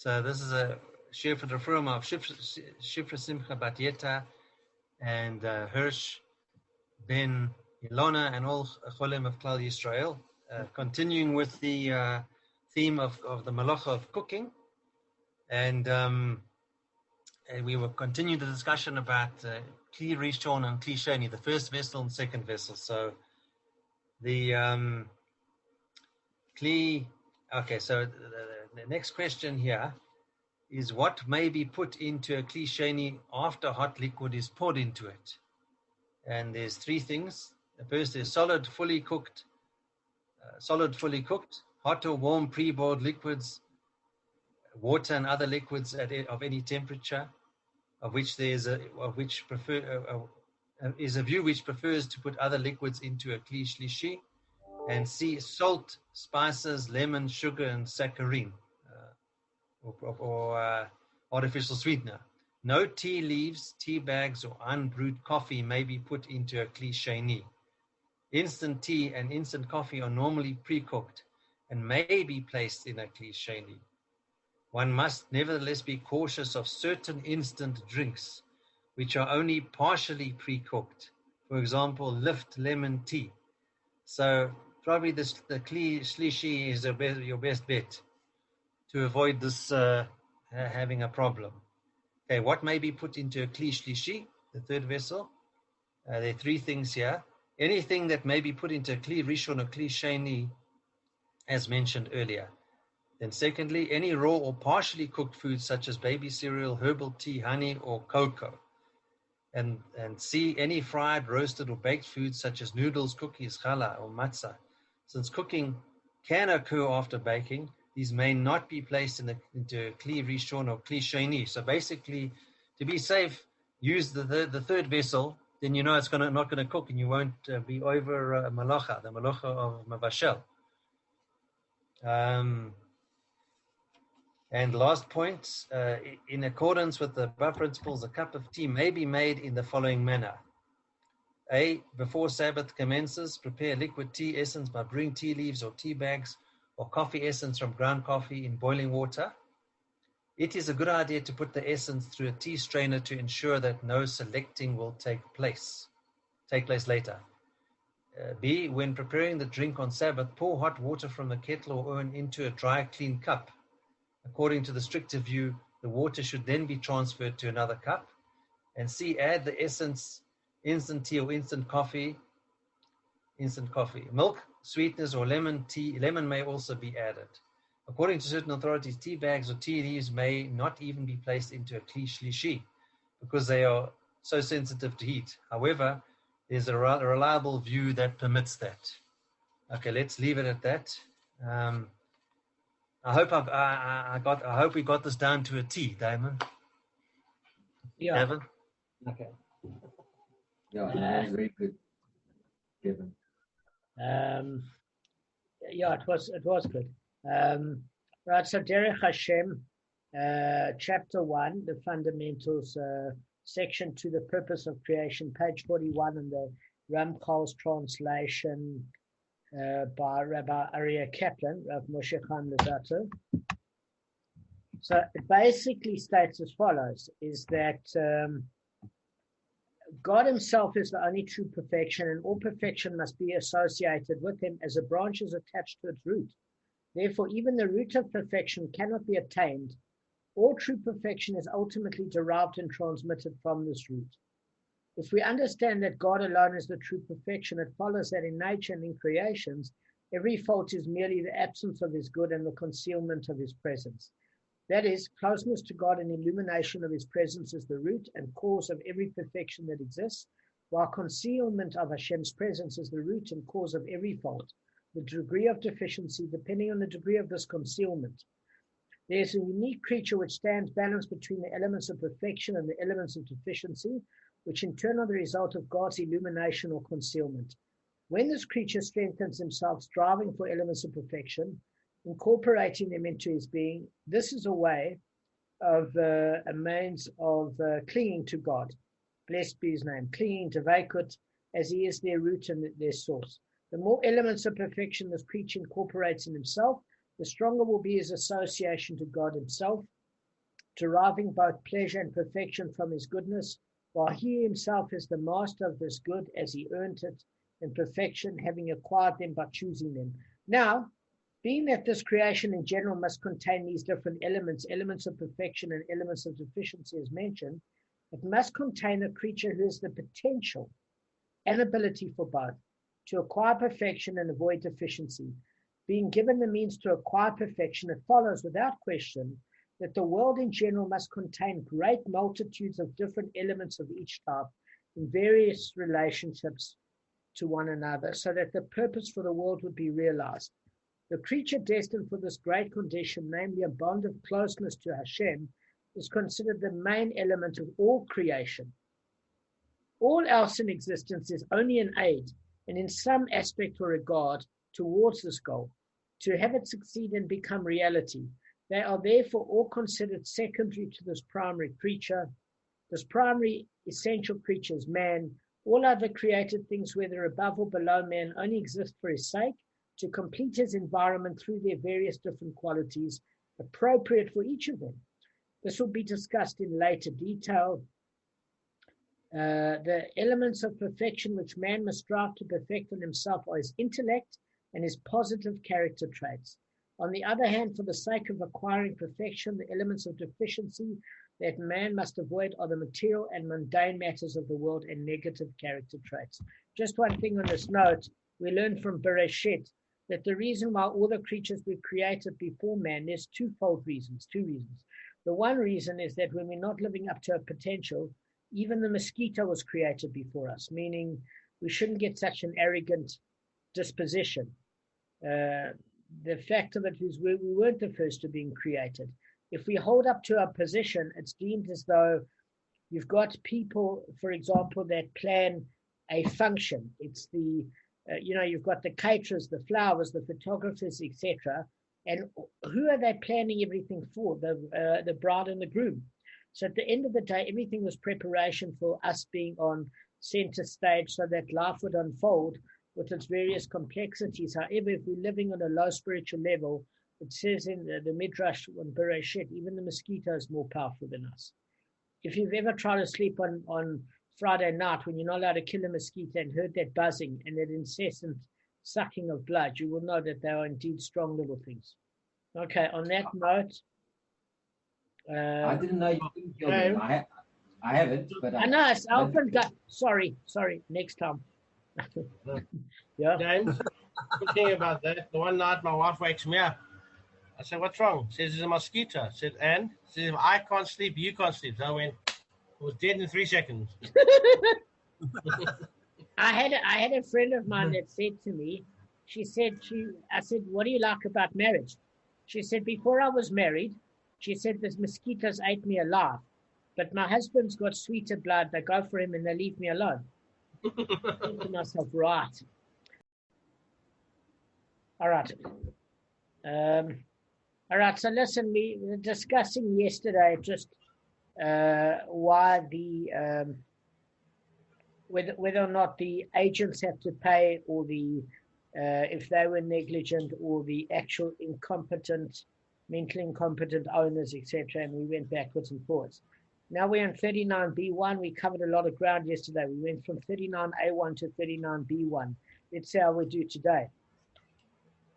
So this is a shir for the Furim of Shifra Simcha Bat Yeta and Hirsch Ben Ilona and all Cholim of Klal Yisrael. Continuing with the theme of the Malacha of cooking. And we will continue the discussion about Kli Rishon and Kli Sheni, the first vessel and second vessel. So the Kli, okay, so the next question here is what may be put into a Kli Sheni after hot liquid is poured into it? And there's three things. The first is solid, fully cooked, hot or warm pre-boiled liquids, water and other liquids of any temperature, is a view which prefers to put other liquids into a Kli Shlishi. And C, salt, spices, lemon, sugar, and saccharin, or artificial sweetener. No tea leaves, tea bags, or unbrewed coffee may be put into a Kli Sheni. Instant tea and instant coffee are normally pre-cooked and may be placed in a Kli Sheni. One must nevertheless be cautious of certain instant drinks, which are only partially pre-cooked. For example, lift lemon tea. So probably the Kli Shlishi is your best bet to avoid this having a problem. Okay, what may be put into a Kli Shlishi, the third vessel? There are three things here. Anything that may be put into a Kli Rishon or Kli Sheni, as mentioned earlier. Then secondly, any raw or partially cooked foods such as baby cereal, herbal tea, honey, or cocoa. And C, any fried, roasted, or baked foods such as noodles, cookies, challah, or matzah. Since cooking can occur after baking, these may not be placed into Kli Rishon or Kli Sheni. So basically, to be safe, use the third vessel, then you know it's not going to cook and you won't be over malacha, the malacha of mavashel. And last point, in accordance with the above principles, a cup of tea may be made in the following manner. A, before Sabbath commences, prepare liquid tea essence by brewing tea leaves or tea bags or coffee essence from ground coffee in boiling water. It is a good idea to put the essence through a tea strainer to ensure that no selecting will take place later. B, when preparing the drink on Sabbath, pour hot water from the kettle or urn into a dry, clean cup. According to the stricter view, the water should then be transferred to another cup. And C, add the essence, instant tea or instant coffee. Milk, sweeteners, or lemon tea. Lemon may also be added. According to certain authorities, tea bags or tea leaves may not even be placed into a Kli Shlishi because they are so sensitive to heat. However, there's a reliable view that permits that. Okay, let's leave it at that. I hope we got this down to a T, Damon. Yeah. Devin? Okay. Yeah, very good, Devin. Yeah, it was good. Right, so Derech Hashem, chapter 1, the fundamentals, section 2, the purpose of creation, page 41 in the Ramchal's translation by Rabbi Aryeh Kaplan, Rav Moshe Chaim Luzzatto. So it basically states as follows, is that God himself is the only true perfection, and all perfection must be associated with him as a branch is attached to its root. Therefore, even the root of perfection cannot be attained. All true perfection is ultimately derived and transmitted from this root. If we understand that God alone is the true perfection, it follows that in nature and in creations, every fault is merely the absence of his good and the concealment of his presence. That is, closeness to God and illumination of his presence is the root and cause of every perfection that exists, while concealment of Hashem's presence is the root and cause of every fault, the degree of deficiency depending on the degree of this concealment. There is a unique creature which stands balanced between the elements of perfection and the elements of deficiency, which in turn are the result of God's illumination or concealment. When this creature strengthens himself, striving for elements of perfection, incorporating them into his being, this is a way of a means of clinging to God. Blessed be his name. Clinging to Vaikut, as he is their root and their source. The more elements of perfection this creature incorporates in himself, the stronger will be his association to God himself, deriving both pleasure and perfection from his goodness, while he himself is the master of this good as he earned it in perfection, having acquired them by choosing them. Now, being that this creation in general must contain these different elements, elements of perfection and elements of deficiency as mentioned, it must contain a creature who has the potential and ability for both, to acquire perfection and avoid deficiency. Being given the means to acquire perfection, it follows without question that the world in general must contain great multitudes of different elements of each type in various relationships to one another, so that the purpose for the world would be realized. The creature destined for this great condition, namely a bond of closeness to Hashem, is considered the main element of all creation. All else in existence is only an aid, and in some aspect or regard towards this goal, to have it succeed and become reality. They are therefore all considered secondary to this primary creature. This primary essential creature is man. All other created things, whether above or below man, only exist for his sake, to complete his environment through their various different qualities appropriate for each of them. This will be discussed in later detail. The elements of perfection which man must strive to perfect in himself are his intellect and his positive character traits. On the other hand, for the sake of acquiring perfection, the elements of deficiency that man must avoid are the material and mundane matters of the world and negative character traits. Just one thing on this note, we learned from Bereshit that the reason why all the creatures were created before man, there's two reasons. The one reason is that when we're not living up to our potential, even the mosquito was created before us, meaning we shouldn't get such an arrogant disposition. The fact of it is we weren't the first to being created. If we hold up to our position, it's deemed as though you've got people, for example, that plan a function. It's the, you've got the caterers, the flowers, the photographers, etc. And who are they planning everything for? The bride and the groom. So at the end of the day, everything was preparation for us being on center stage so that life would unfold with its various complexities. However, if we're living on a low spiritual level, it says in the Midrash on Bereshit, even the mosquito is more powerful than us. If you've ever tried to sleep on Friday night when you're not allowed to kill a mosquito and heard that buzzing and that incessant sucking of blood, you will know that they are indeed strong little things. Okay, on that note, I didn't know you couldn't kill them. I haven't, but I know it's often got. Sorry. Next time. Yeah. James, good thing about that. The one night my wife wakes me up. I said, "What's wrong?" Says it's a mosquito. I said, "And?" Says, "If I can't sleep, you can't sleep." So I went. It was dead in 3 seconds. I had a friend of mine that said to me, I said, "What do you like about marriage?" She said, "Before I was married," she said, "the mosquitoes ate me alive. But my husband's got sweeter blood. They go for him and they leave me alone." I think to myself, right. All right. All right. So listen, we were discussing yesterday just why whether or not the agents have to pay, or if they were negligent, or the actual mentally incompetent owners, etc. And we went backwards and forwards. Now we're on 39B1. We covered a lot of ground yesterday. We went from 39A1 to 39B1. Let's see how we do today.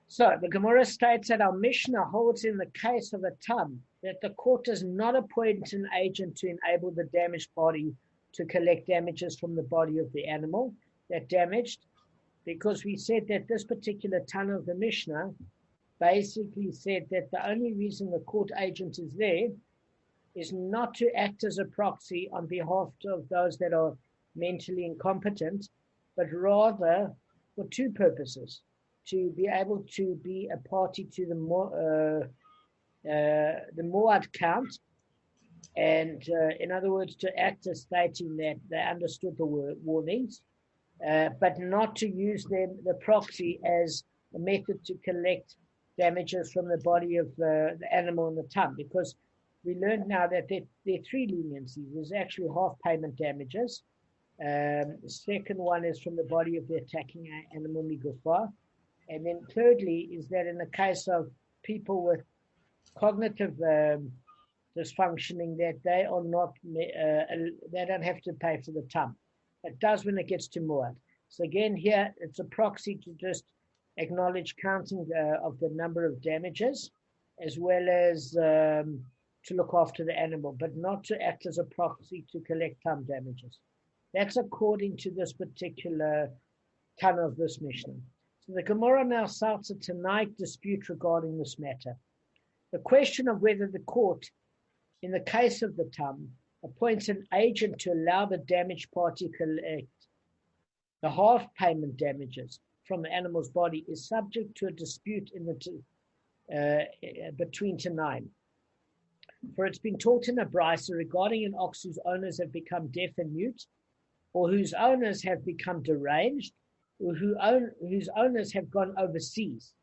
So the Gemara states that our Mishnah holds in the case of a tam that the court does not appoint an agent to enable the damaged body to collect damages from the body of the animal that damaged, because we said that this particular ton of the Mishnah basically said that the only reason the court agent is there is not to act as a proxy on behalf of those that are mentally incompetent, but rather for two purposes: to be able to be a party to the Moad count, and in other words, to act as stating that they understood the warnings, but not to use the proxy as a method to collect damages from the body of the animal in the tongue, because we learned now that there are three leniencies. There's actually half payment damages. The second one is from the body of the attacking animal migufa. And then thirdly is that in the case of people with cognitive dysfunctioning that they are not, they don't have to pay for the tam. It does when it gets to muad. So again, here it's a proxy to just acknowledge counting of the number of damages, as well as to look after the animal, but not to act as a proxy to collect tam damages. That's according to this particular ton of this Mishnah. So the Gemara now cites a Tanaic dispute regarding this matter. The question of whether the court, in the case of the tam, appoints an agent to allow the damaged party collect the half payment damages from the animal's body is subject to a dispute in the between Tanaim. For it's been taught in a brisa regarding an ox whose owners have become deaf and mute, or whose owners have become deranged, or whose owners have gone overseas.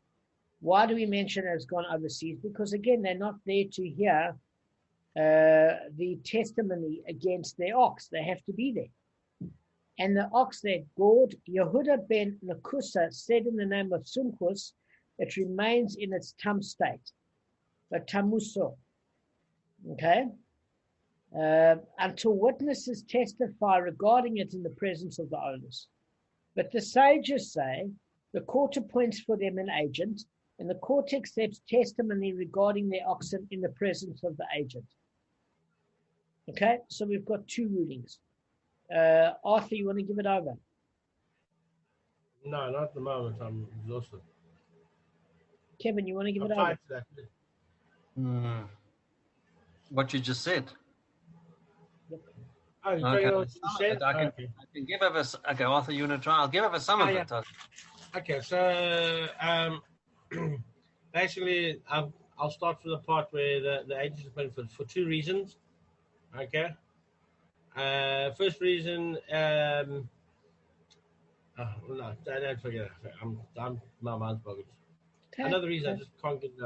Why do we mention has gone overseas? Because again, they're not there to hear the testimony against their ox. They have to be there. And the ox that gored, Yehuda ben Nakusa said in the name of Sumchus, it remains in its tam state, but tamuso. Okay? Until witnesses testify regarding it in the presence of the owners. But the sages say the court appoints for them an agent, and the court accepts testimony regarding their oxen in the presence of the agent. Okay, so we've got two rulings. Arthur, you want to give it over? No, not at the moment. I'm exhausted. Kevin, you want to give it over? What you just said. Oh, you okay. What you said? I can give over. Okay, Arthur, you want to try? I'll give over some of it. Okay, so basically, I'll start from the part where the agent is appointed for two reasons. Okay. First reason, no, don't forget it. My mind's boggled. Okay. Another reason I just can't get it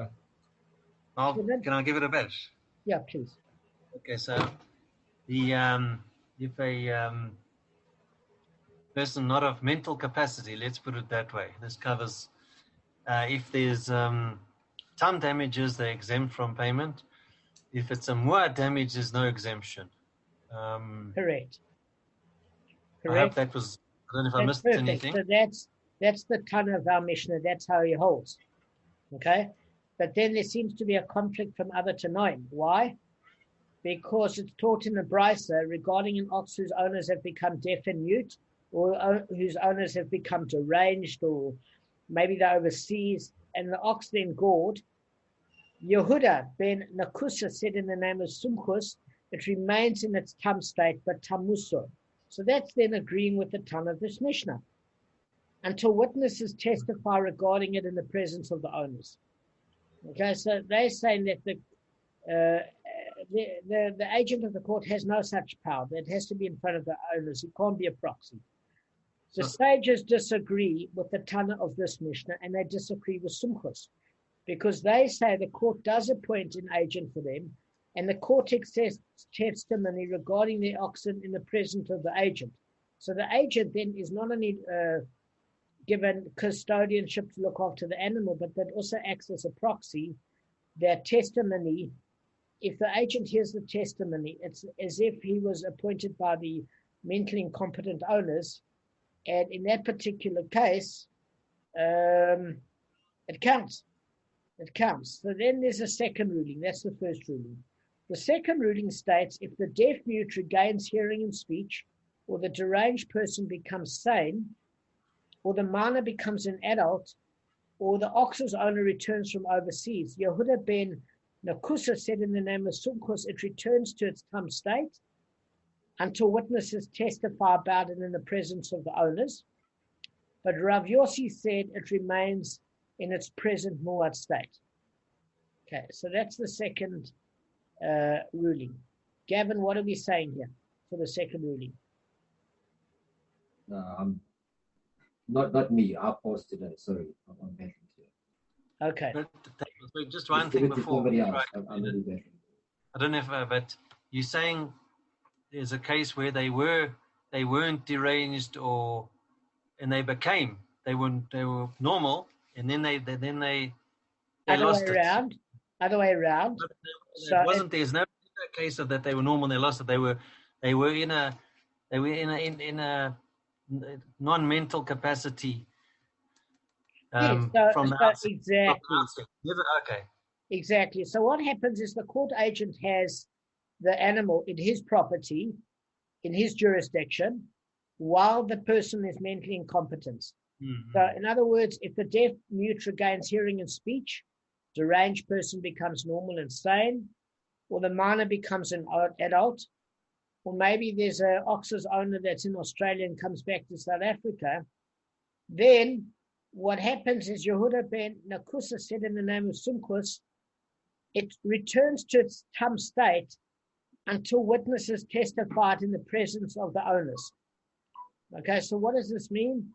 out. Can I give it a bet? Yeah, please. Okay, so if a person not of mental capacity, let's put it that way, this covers if there's tam damages, they're exempt from payment. If it's a muad damage, there's no exemption. Correct. I hope that was. I don't know if I missed perfect. anything. So that's the ton of our Mishnah. That's how he holds. Okay, but then there seems to be a conflict from other Tanoim. Why? Because it's taught in the brisa regarding an ox whose owners have become deaf and mute, or whose owners have become deranged, or maybe they're overseas, and the ox then gored. Yehuda ben Nakusa said in the name of Sumchus, it remains in its tam state, but tamuso. So that's then agreeing with the ton of this Mishnah. Until witnesses testify regarding it in the presence of the owners. Okay, so they're saying that the agent of the court has no such power. That has to be in front of the owners. It can't be a proxy. The sages disagree with the ton of this Mishnah, and they disagree with Sumchus, because they say the court does appoint an agent for them, and the court accepts testimony regarding their oxen in the presence of the agent. So the agent then is not only given custodianship to look after the animal, but that also acts as a proxy. Their testimony, if the agent hears the testimony, it's as if he was appointed by the mentally incompetent owners, and in that particular case, it counts. It counts. So then there's a second ruling. That's the first ruling. The second ruling states if the deaf mute regains hearing and speech, or the deranged person becomes sane, or the minor becomes an adult, or the ox's owner returns from overseas, Yehuda ben Nakusa said in the name of Sumchus, it returns to its tam state until witnesses testify about it in the presence of the owners. But Rav Yossi said it remains in its present muad state. Okay, so that's the second ruling. Gavin, what are we saying here for the second ruling? Not me. I paused today. Sorry, I'm veteran today. Okay. But just one thing before. I don't know if, but you're saying there's a case where they weren't deranged, and they were normal, and then they they lost it. Other way around. But So it wasn't. There's no case of that they were normal. They lost it. They were in a non-mental capacity. Yes, From the outset. exactly. Never, okay. Exactly. So what happens is the court agent has the animal in his property, in his jurisdiction, while the person is mentally incompetent. Mm-hmm. So in other words, if the deaf mute regains hearing and speech, the deranged person becomes normal and sane, or the minor becomes an adult, or maybe there's an ox's owner that's in Australia and comes back to South Africa, then what happens is Yehuda ben Nakusa said in the name of Sumkus, it returns to its tum state until witnesses testified in the presence of the owners. Okay, so what does this mean?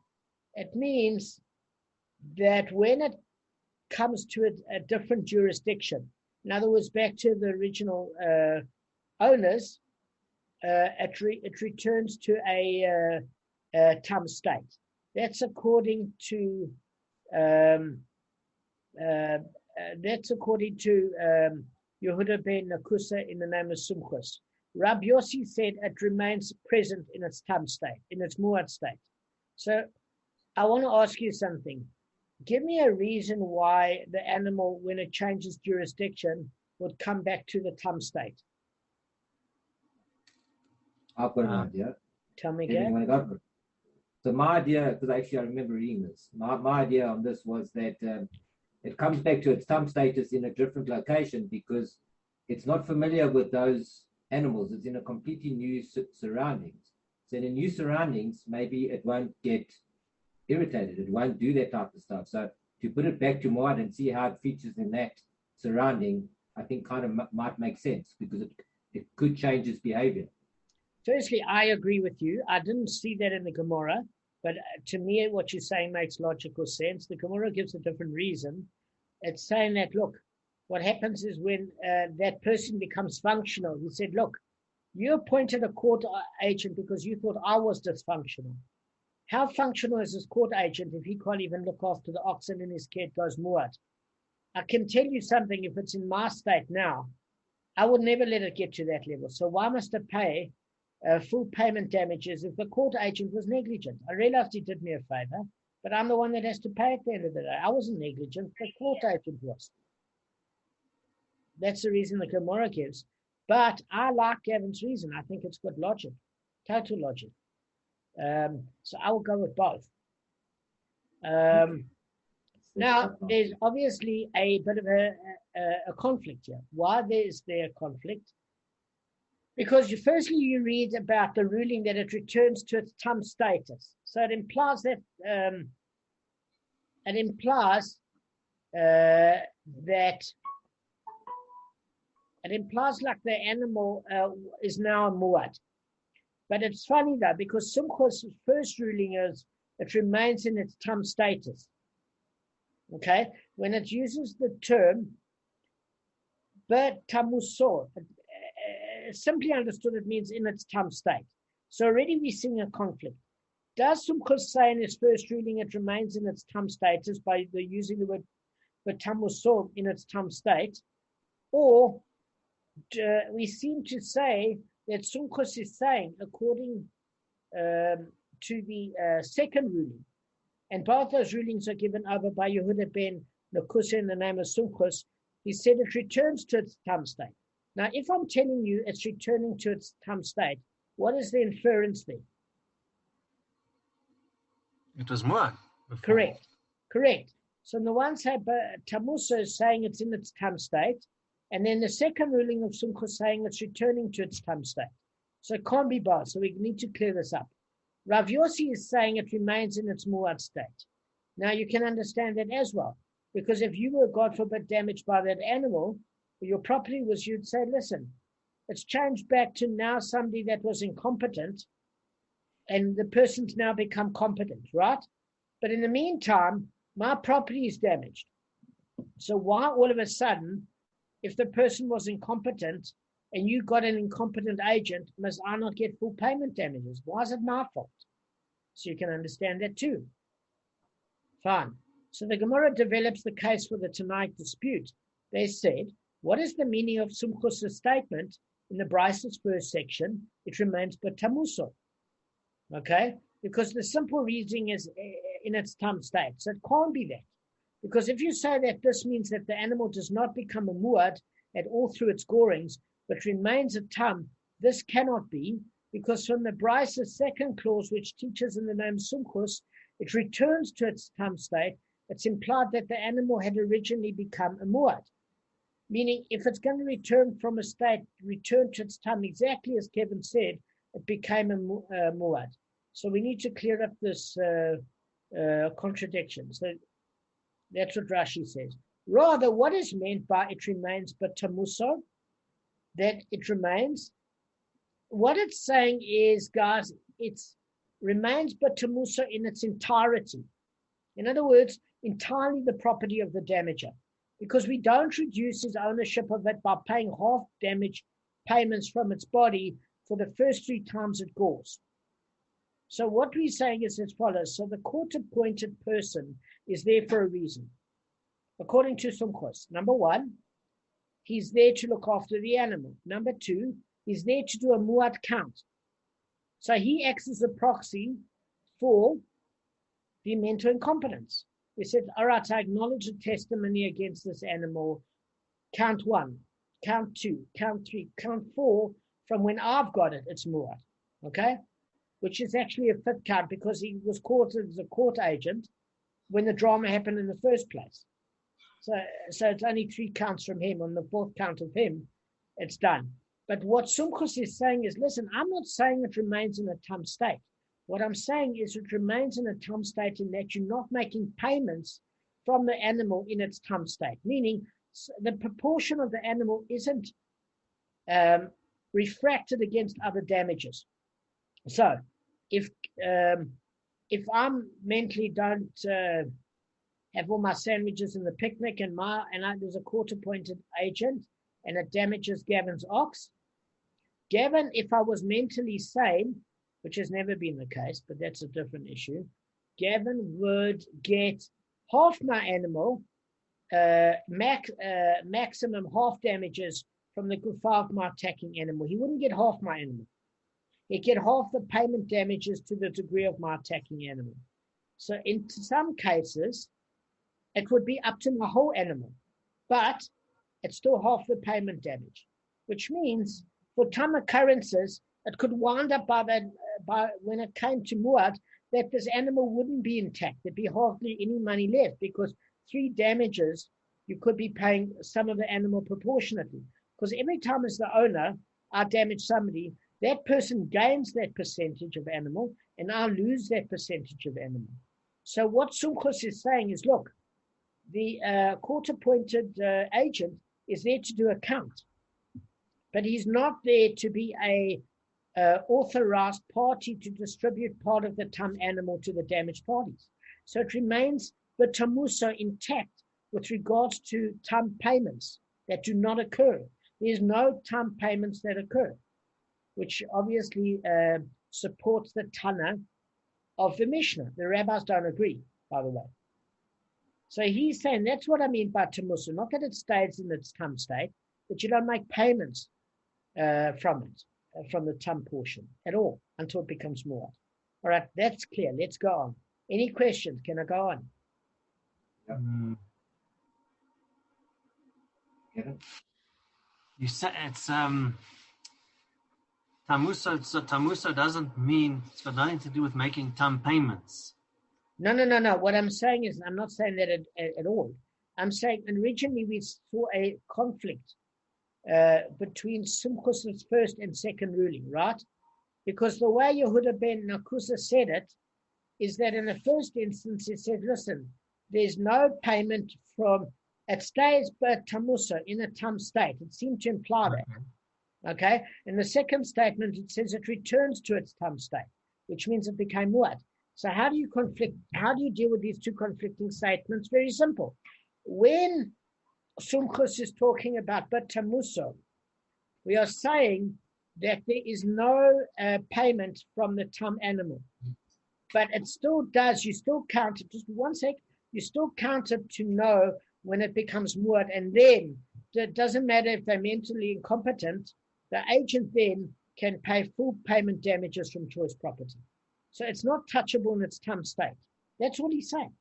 It means that when it comes to a different jurisdiction, in other words, back to the original owners, it returns to a tum state. That's according to Yehuda ben Nakusa in the name of Sumchus. Rab Yossi said it remains present in its tum state, in its muad state. So I want to ask you something. Give me a reason why the animal, when it changes jurisdiction, would come back to the tum state. I've got an idea. Tell me Anyone again. want to go for it? So my idea, because actually I remember reading this, my idea on this was that it comes back to its tum status in a different location because it's not familiar with those animals. It's in a completely new surroundings. So in new surroundings, maybe it won't get irritated. It won't do that type of stuff. So to put it back to Moad and see how it features in that surrounding, I think kind of might make sense because it could change its behavior. Firstly, I agree with you. I didn't see that in the Gemara, but to me, what you're saying makes logical sense. The Gemara gives a different reason. It's saying that, look, what happens is when that person becomes functional, he said, look, you appointed a court agent because you thought I was dysfunctional. How functional is this court agent if he can't even look after the oxen and his kid goes muad? I can tell you something, if it's in my state now, I would never let it get to that level. So why must I pay full payment damages if the court agent was negligent? I realized he did me a favor, but I'm the one that has to pay at the end of the day. I wasn't negligent, the court agent was. That's the reason the Gemara gives. But I like Gavin's reason. I think it's good logic, total logic. So I will go with both. Now, there's obviously a bit of a conflict here. Why is there a conflict? Because firstly, you read about the ruling that it returns to its tum status. So it implies that like the animal is now a muad. But it's funny though, because Sumchos' first ruling is it remains in its tum status. Okay, when it uses the term tamusor, simply understood, it means in its tum state. So already we're seeing a conflict. Does Sumchos say in his first ruling it remains in its tum status by using the word tamusor in its tum state, or we seem to say that Sumchos is saying, according to the second ruling, and both those rulings are given over by Yehuda ben Nakusa in the name of Sumchos, he said it returns to its tum state. Now, if I'm telling you it's returning to its tum state, what is the inference there? It was muad. Correct. So on the one side, Tamusa is saying it's in its tum state, and then the second ruling of Sumchos saying it's returning to its tum state. So it can't be both. So we need to clear this up. Rav Yossi is saying it remains in its muad state. Now you can understand that as well, because if you were, God forbid, damaged by that animal, your property was, you'd say, listen, it's changed back to now somebody that was incompetent, and the person's now become competent, right? But in the meantime, my property is damaged. So why all of a sudden, if the person was incompetent and you got an incompetent agent, must I not get full payment damages? Why is it my fault? So you can understand that too. Fine. So the Gemara develops the case for the Tanaic dispute. They said, what is the meaning of Sumchus' statement in the Brise's first section? It remains batamuso. Okay? Because the simple reasoning is in its tam state. So it can't be that. Because if you say that this means that the animal does not become a muad at all through its gorings, but remains a tam, this cannot be, because from the Brise's second clause, which teaches in the name Sumchus, it returns to its tam state. It's implied that the animal had originally become a muad. Meaning, if it's going to return from a state, return to its tam exactly as Kevin said, it became a muad. So we need to clear up this contradiction. So that's what Rashi says. Rather, what is meant by it remains but tamuso, that it remains, what it's saying is, guys, it remains but tamuso in its entirety. In other words, entirely the property of the damager, because we don't reduce his ownership of it by paying half damage payments from its body for the first 3 times it gores. So what we're saying is as follows. So the court-appointed person is there for a reason. According to Sumchus, number 1, he's there to look after the animal. Number 2, he's there to do a muad count. So he acts as a proxy for the mental incompetence. We said, all right, I acknowledge the testimony against this animal. Count 1, count 2, count 3, count 4. From when I've got it, it's muad. Okay? Which is actually a 5th count because he was caught as a court agent when the drama happened in the first place. So it's only 3 counts from him. On the 4th count of him, it's done. But what Sumchus is saying is, listen, I'm not saying it remains in a tam state. What I'm saying is it remains in a tam state in that you're not making payments from the animal in its tam state, meaning the proportion of the animal isn't refracted against other damages. So if I'm mentally don't have all my sandwiches in the picnic and there's a court-appointed agent and it damages Gavin's ox, Gavin, if I was mentally sane, which has never been the case, but that's a different issue, Gavin would get half my animal, maximum half damages from the gufa of my attacking animal. He wouldn't get half my animal. He'd get half the payment damages to the degree of my attacking animal. So in some cases, it would be up to my whole animal, but it's still half the payment damage, which means for some occurrences, it could wind up by when it came to muad, that this animal wouldn't be intact. There'd be hardly any money left because 3 damages, you could be paying some of the animal proportionately. Because every time as the owner, I damage somebody, that person gains that percentage of animal and I lose that percentage of animal. So what Sumchus is saying is, look, the court-appointed agent is there to do a count, but he's not there to be a authorized party to distribute part of the tam animal to the damaged parties. So it remains the tamuso intact with regards to tam payments that do not occur. There's no tam payments that occur, which obviously supports the Tana of the Mishnah. The rabbis don't agree, by the way. So he's saying that's what I mean by tamuso, not that it stays in its tam state, but you don't make payments from it, from the tam portion at all until it becomes more. All right, that's clear. Let's go on. Any questions? Can I go on? Kevin? You said it's tamuso. So tamuso doesn't mean it's got nothing to do with making tam payments. No. What I'm saying is, I'm not saying that at all. I'm saying originally we saw a conflict between Sumchus's first and second ruling, right? Because the way Yehuda ben Nakusa said it is that in the first instance, he said, listen, there's no payment from, it stays but tamuso in a tam state. It seemed to imply that. Okay? In the second statement, it says it returns to its tam state, which means it became muad. So how do you deal with these 2 conflicting statements? Very simple. When Sumchus is talking about but tamuso, we are saying that there is no payment from the tam animal. But it still does, you still count it. Just one sec. you still count it to know when it becomes muad, and then it doesn't matter if they're mentally incompetent, the agent then can pay full payment damages from choice property. So it's not touchable in its tam state. That's what he's saying.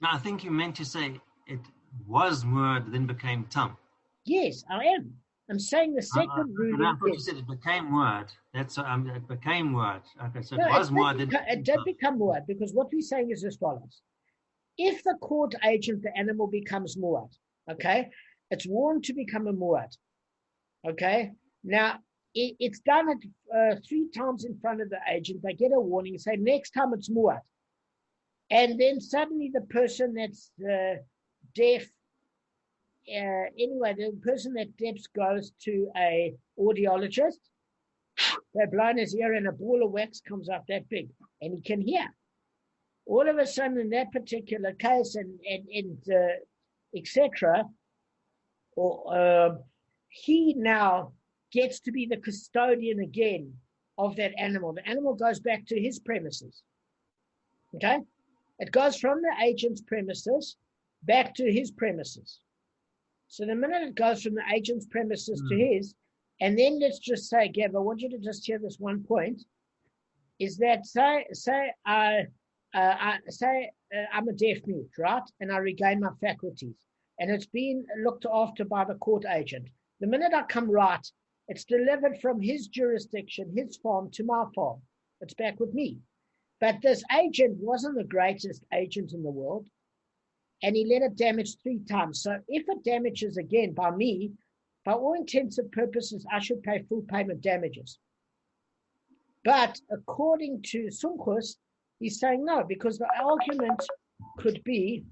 No, I think you meant to say it was muad, then became tam. Yes, I am. I'm saying the second ruling. I thought you said it became muad. That's it became muad. Okay, so No, it was muad. it did become muad, because what we're saying is as follows. If the court agent, the animal becomes muad, okay, it's warned to become a muad, okay. Now, it's done it 3 times in front of the agent. They get a warning, say, next time it's muad. And then suddenly the person that's deaf, anyway, the person that deaf goes to a audiologist, they blow in his ear and a ball of wax comes up that big, and he can hear. All of a sudden, in that particular case, and etc., he now gets to be the custodian again of that animal. The animal goes back to his premises. Okay? It goes from the agent's premises back to his premises. So the minute it goes from the agent's premises to his, and then let's just say, Gav, I want you to just hear this one point, is that say I'm a deaf mute, right? And I regain my faculties. And it's been looked after by the court agent. The minute I come right, it's delivered from his jurisdiction, his farm, to my farm. It's back with me. But this agent wasn't the greatest agent in the world, and he let it damage 3 times. So if it damages again by me, by all intents and purposes, I should pay full payment damages. But according to Sumchus, he's saying no, because the argument could be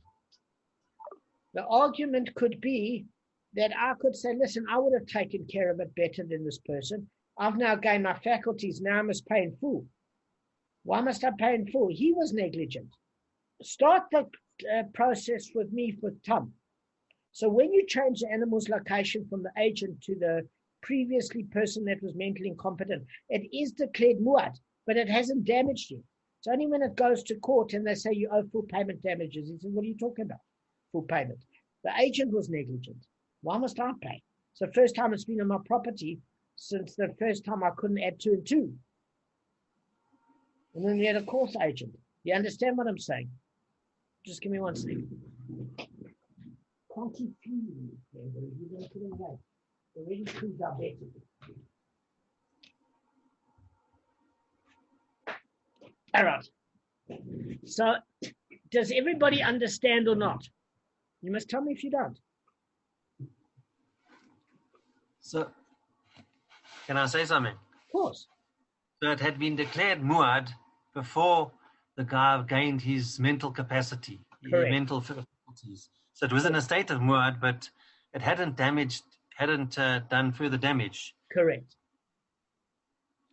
that I could say, listen, I would have taken care of it better than this person. I've now gained my faculties. Now I must pay in full. Why must I pay in full? He was negligent. Start the process with me for Tom. So when you change the animal's location from the agent to the previously person that was mentally incompetent, it is declared muad, but it hasn't damaged you. It's only when it goes to court and they say you owe full payment damages. He says, what are you talking about? Full payment. The agent was negligent. Why must I pay? So first time it's been on my property since the first time I couldn't add 2 and 2. And then we had a court agent. You understand what I'm saying? Just give me 1 second. Can't keep feeding me. You're going to put it away. Already proved our better. All right. So, does everybody understand or not? You must tell me if you don't. So, can I say something? Of course. So it had been declared muad before the guy gained his mental capacity, his mental faculties. So it was in a state of muad, but it hadn't done further damage. Correct.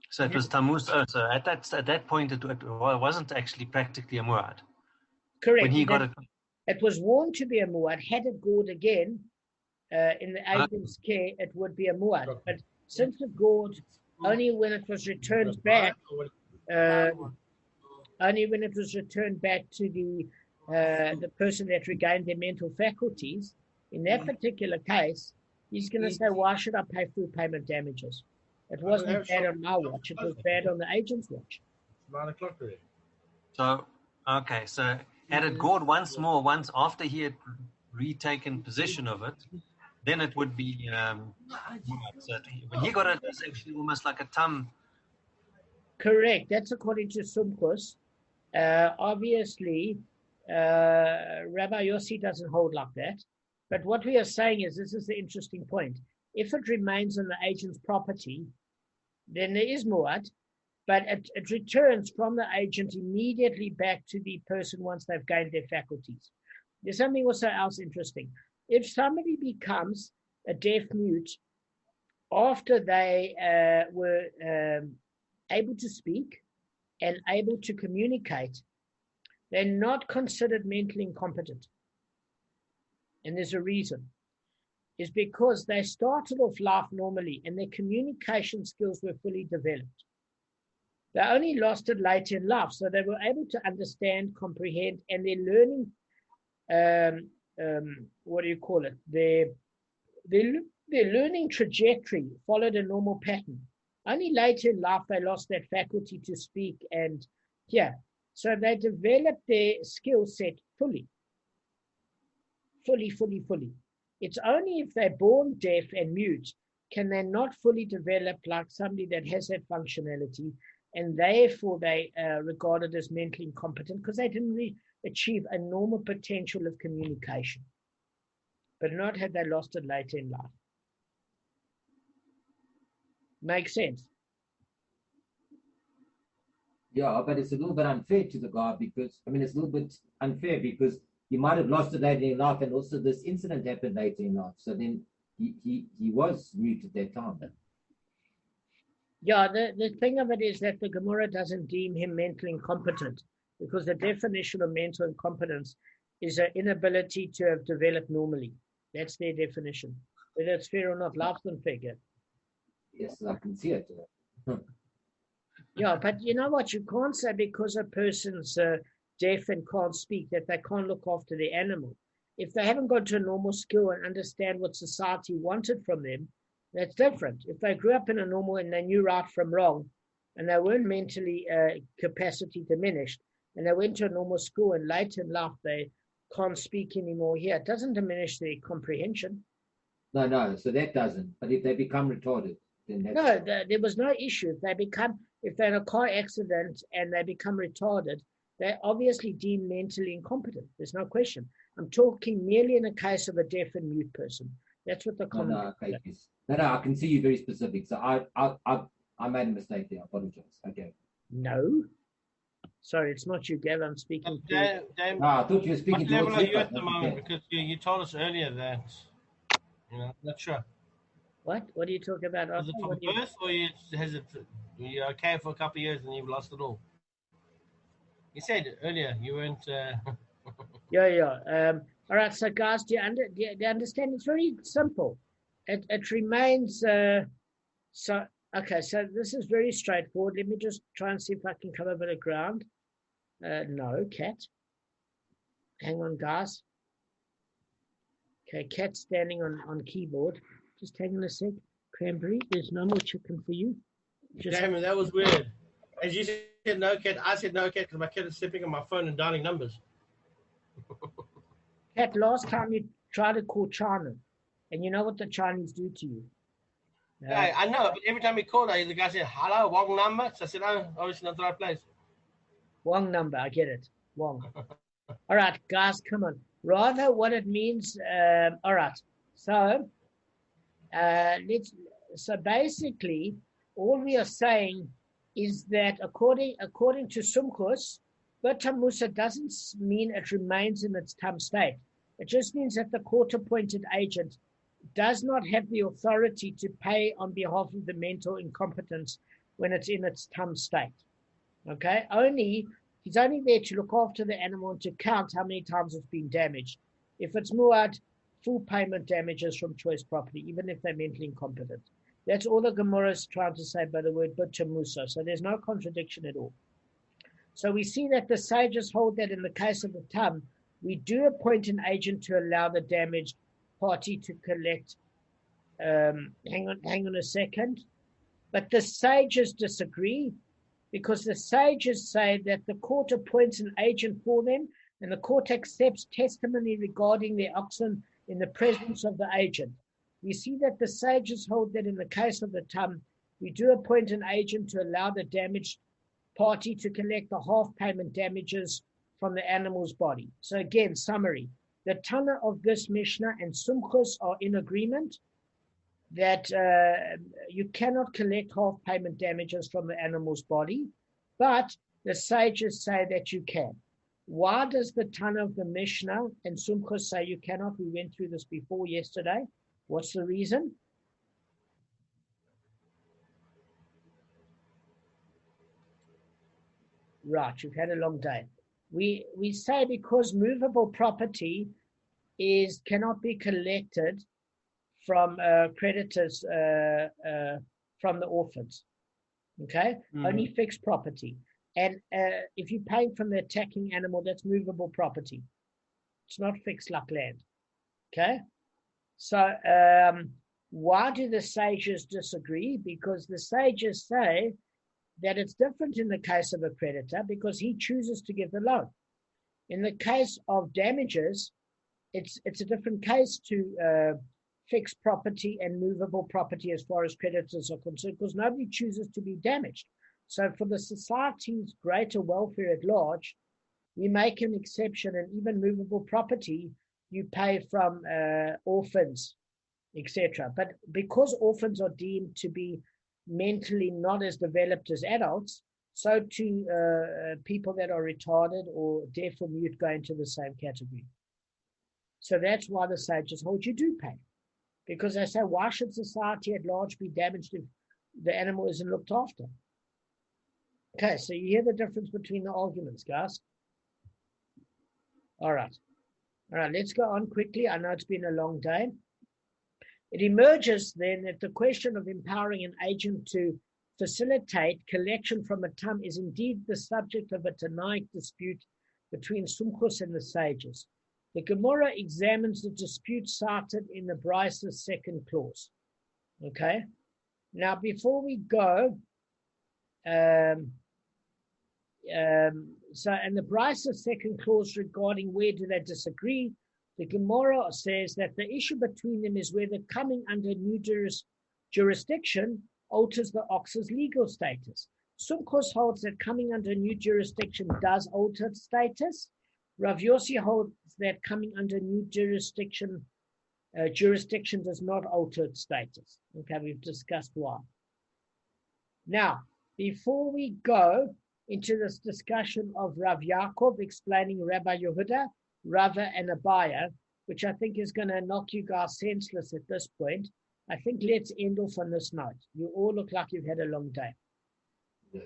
So it was tamus. So at that point, it wasn't actually practically a muad. Correct. When he got it. It was warned to be a muad. Had it gored again in the agent's care, it would be a muad. But since it gored only when it was returned back, only when it was returned back to the person that regained their mental faculties, in that particular case, he's going to say, why should I pay full payment damages? It wasn't bad on my watch. It was bad on the agent's watch. 9 o'clock already. So, okay. So had it gored once after he had retaken possession of it, then it would be so when he got it, it's actually almost like a tam. Correct. That's according to Sumchus. Obviously, Rabbi Yossi doesn't hold like that. But what we are saying is, this is the interesting point. If it remains on the agent's property, then there is muad, but it returns from the agent immediately back to the person once they've gained their faculties. There's something also else interesting. If somebody becomes a deaf mute after they were able to speak and able to communicate, they're not considered mentally incompetent. And there's a reason. Is because they started off life normally and their communication skills were fully developed. They only lost it later in life, so they were able to understand, comprehend, and their learning what do you call it? Their learning trajectory followed a normal pattern. Only later in life they lost that faculty to speak and hear. So they developed their skill set fully. It's only if they're born deaf and mute can they not fully develop like somebody that has that functionality, and therefore they regarded as mentally incompetent because they didn't achieve a normal potential of communication. But not had they lost it later in life. Makes sense? Yeah, but it's a little bit unfair to the guy because, it's a little bit unfair because he might have lost it later in life, and also this incident happened later in life. So then he was mute at that time. Yeah, the thing of it is that the Gemara doesn't deem him mentally incompetent because the definition of mental incompetence is an inability to have developed normally. That's their definition. Whether it's fair or not, life's unfair. Yes, I can see it. Yeah, but you know what? You can't say because a person's deaf and can't speak that they can't look after the animal. If they haven't got to a normal skill and understand what society wanted from them, that's different. If they grew up in a normal and they knew right from wrong and they weren't mentally capacity diminished and they went to a normal school and later in life they can't speak anymore here, it doesn't diminish their comprehension. No, so that doesn't. But if they become retarded, then that's... No, there was no issue. If they're in a car accident and they become retarded, they're obviously deemed mentally incompetent. There's no question. I'm talking merely in a case of a deaf and mute person. That's what the comment. No, I can see you very specific. So I made a mistake there. I apologize. Okay. No. Sorry, it's not you, Gav. I'm speaking to Damon, I thought you were speaking what level to are you at the moment? Because you told us earlier that, not sure. What? What are you talking about? Was it from birth or you're okay for a couple of years and you've lost it all? You said earlier you weren't... Yeah. All right, so guys, do you understand? It's very simple. It remains... Okay, so this is very straightforward. Let me just try and see if I can cover a bit of ground. No, cat. Hang on, guys. Okay, cat standing on keyboard. Just hang on a sec. Cranberry, there's no more chicken for you. Damn, that was weird. As you said no cat, I said no cat because my cat is slipping on my phone and dialing numbers. Cat, last time you tried to call China, and you know what the Chinese do to you. Yeah, I know, but every time we called, the guy said, hello, wrong number. So I said, oh, obviously not the right place. Wrong number, I get it. Wrong. All right, guys, come on. Rather what it means, all right. So, so basically, all we are saying is that according to Sumchus, Bertamusa doesn't mean it remains in its tum state. It just means that the court-appointed agent does not have the authority to pay on behalf of the mental incompetence when it's in its tum state. Okay? He's only there to look after the animal and to count how many times it's been damaged. If it's muad, full payment damages from choice property, even if they're mentally incompetent. That's all the Gemara is trying to say by the word Bertamusa. So there's no contradiction at all. So we see that the sages hold that in the case of the tum, we do appoint an agent to allow the damaged party to collect. Hang on a second. But the sages disagree because the sages say that the court appoints an agent for them and the court accepts testimony regarding their oxen in the presence of the agent. We see that the sages hold that in the case of the tum, we do appoint an agent to allow the damaged party to collect the half payment damages from the animal's body. So again, summary. The Tana of this Mishnah and Sumchus are in agreement that you cannot collect half payment damages from the animal's body, but the sages say that you can. Why does the Tana of the Mishnah and Sumchus say you cannot? We went through this before yesterday. What's the reason? Right, you've had a long day. We say because movable property cannot be collected from creditors from the orphans. Okay, only fixed property. And if you're paying from the attacking animal, that's movable property. It's not fixed like land. Okay? So why do the sages disagree? Because the sages say that it's different in the case of a creditor because he chooses to give the loan. In the case of damages, it's a different case to fixed property and movable property as far as creditors are concerned, because nobody chooses to be damaged. So for the society's greater welfare at large, we make an exception, and even movable property you pay from orphans, etc. But because orphans are deemed to be mentally not as developed as adults, so too people that are retarded or deaf or mute go into the same category. So that's why the sages hold you do pay. Because they say, why should society at large be damaged if the animal isn't looked after? Okay, so you hear the difference between the arguments, guys. All right, let's go on quickly. I know it's been a long day. It emerges then that the question of empowering an agent to facilitate collection from a tam is indeed the subject of a Tanaic dispute between Sumchus and the sages. The Gemara examines the dispute cited in the Brisa's second clause. Okay? Now, before we go, and the Brisa's second clause regarding where do they disagree, the Gemara says that the issue between them is whether coming under new jurisdiction alters the ox's legal status. Sumchus holds that coming under new jurisdiction does alter its status. Rav Yossi holds that coming under new jurisdiction does not alter its status. Okay, we've discussed why. Now, before we go into this discussion of Rav Yaakov explaining Rabbi Yehuda, Rava, and Abaya, which I think is going to knock you guys senseless at this point, I think let's end off on this note. You all look like you've had a long day. Yeah,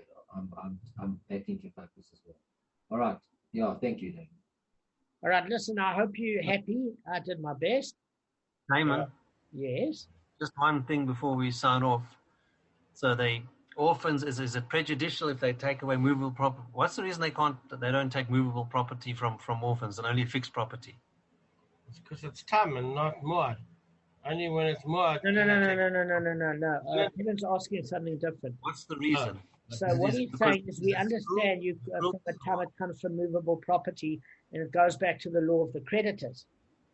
I'm thinking about this as well. All right. Yeah, thank you, Damon. All right, listen, I hope you're happy. I did my best. Damon, Yes. just one thing before we sign off. So they orphans, is it prejudicial if they take away movable property? What's the reason they don't take movable property from orphans and only fixed property? It's because it's tam and not muad. Only when it's muad. No. Kevin's asking something different. What's the reason? So what he's saying is we understand you from the time it comes from movable property and it goes back to the law of the creditors,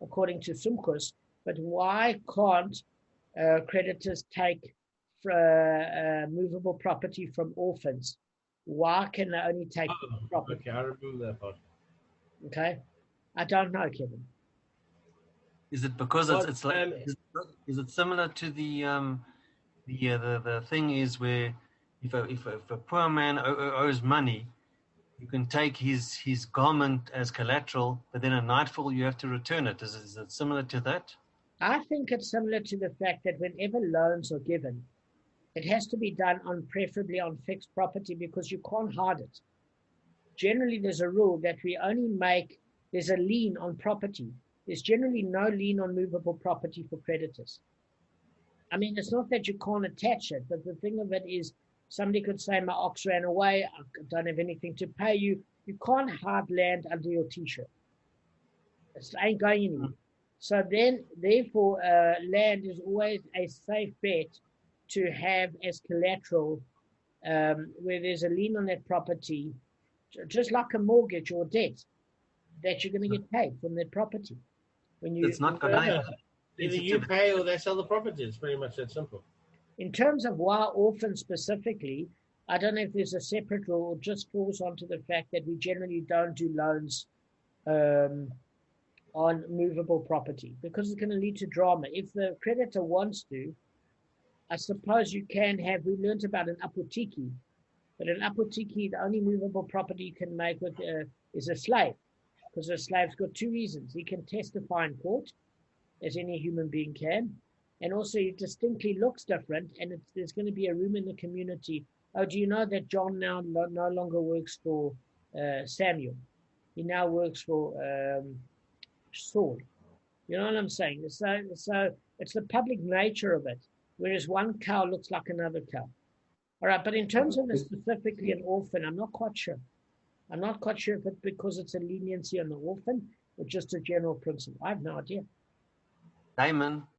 according to Sumchus. But why can't creditors take movable property from orphans? Why can they only take property? Okay, I remove that part. Okay, I don't know, Kevin. Is it because it's like? Is it similar to the thing is where if a poor man owes money, you can take his garment as collateral, but then at nightfall you have to return it. Is it similar to that? I think it's similar to the fact that whenever loans are given, it has to be done preferably on fixed property because you can't hide it. Generally, there's a rule that there's a lien on property. There's generally no lien on movable property for creditors. I mean, it's not that you can't attach it, but the thing of it is somebody could say, my ox ran away, I don't have anything to pay you. You can't hide land under your T-shirt. It ain't going anywhere. So therefore, land is always a safe bet to have as collateral where there's a lien on that property, just like a mortgage or debt, that you're going to get paid from that property. It's not going to. Either you pay or they sell the property. It's pretty much that simple. In terms of why orphans specifically, I don't know if there's a separate rule or just falls onto the fact that we generally don't do loans on movable property because it's going to lead to drama. If the creditor wants to, I suppose you can have, we learned about an apotiki, but an apotiki, the only movable property you can make with is a slave, because a slave's got two reasons. He can testify in court, as any human being can, and also he distinctly looks different, and there's going to be a room in the community. Oh, do you know that John now no longer works for Samuel? He now works for Saul. You know what I'm saying? So it's the public nature of it, whereas one cow looks like another cow. All right, but in terms of specifically an orphan, I'm not quite sure. I'm not quite sure if it's because it's a leniency on the orphan. or just a general principle? I have no idea. Damon,